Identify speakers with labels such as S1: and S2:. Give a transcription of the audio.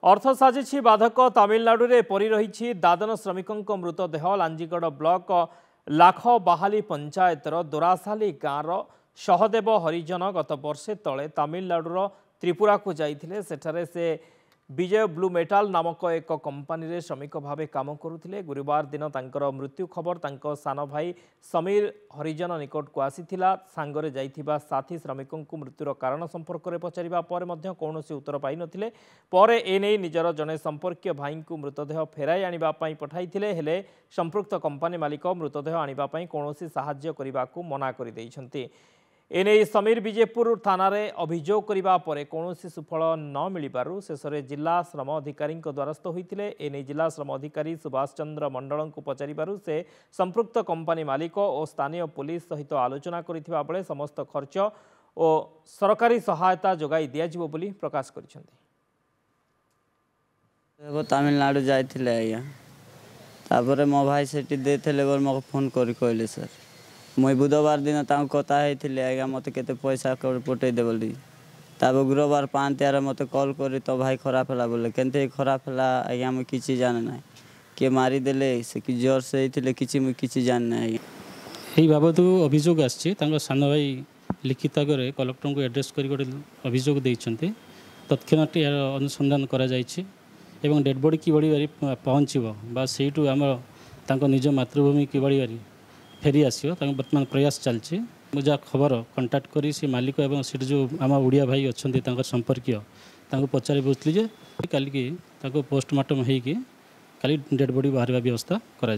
S1: अर्थ साजिछि बाधक तमिलनाडु रे परि रहिछि दादन श्रमिकों मृतदेह लांजीगड़ ब्लॉक लाख बाहाली पंचायतर दोरासाली गाँवर सहदेव हरिजन गत वर्षे तले तमिलनाडुर त्रिपुरा को जाइथिले। सेठारे से विजय ब्लू मेटाल नामक एक कंपानी रे श्रमिक भावे काम करुथिले। गुरुवार दिन तांकर मृत्यु खबर तांको सान भाई समीर हरिजन निकट को आसीथिला। सांगरे जाइथिबा साथी श्रमिकों को मृत्युर कारण संपर्क में पचारिबा पर मध्य कौनसी उत्तर पाई नथिले। परे एने निजर जने संपर्कीय भाई को मृतदेह फेराई आनिबा पई पठाइथिले। हेले संपृक्त कंपानी मालिक मृतदेह आनिबा पई कौनसी सहाय्य करिबाकू मना करि दैछन्ति। एने समीर विजेपुर थाना रे अभियोग करिबा परे कौनसी सुफल न मिलिबारु शेषरे जिला श्रम अधिकारी द्वारस्थ होइतिले। एने जिला श्रम अधिकारी सुभाष चंद्र मंडल को पचारिबारु से संपृक्त कंपानी मालिक और स्थानीय पुलिस सहित आलोचना करिथिबा बेले समस्त खर्च और सरकारी सहायता जोगाई दियाजिबो बोली प्रकाश करिसेंति।
S2: वो तमिलनाडु जाइथिले आया तापरे मो भाई सेठी देथिले बोल मको फोन करी कहले सर मुई बुधवार दिन तांको कथा हेथिले आज्ञा मते केते पैसा पठे दे बोली। तब गुरुवार 5 मते कॉल करी तो भाई खराब हला बोले केनते खराब हला आज्ञा मुई किछि जाने ना के मारी देले से कि जोर से हेथिले किछि मुई किछि जाने ना।
S3: एही बाबत अभियोग आछि तांको सान भाई लिखित करे कलेक्टर को एड्रेस करी गोटे अभियोग दैछन्ते। तत्क्षणात अनुसंधान करा जायछि एवं डेड बॉडी कि बड़ी पहुँचब बा सेठू आम निज मातृभूमि कि बड़ी फेरी आसो बर्तमान प्रयास चलती। मुझे खबर कंटाक्ट करी से मालिक एवं सेठ जो आम ओडिया भाई अच्छा संपर्कीय पचारि बुझली जे काली पोस्टमार्टम होगी काली डेड बॉडी बाहर व्यवस्था करा।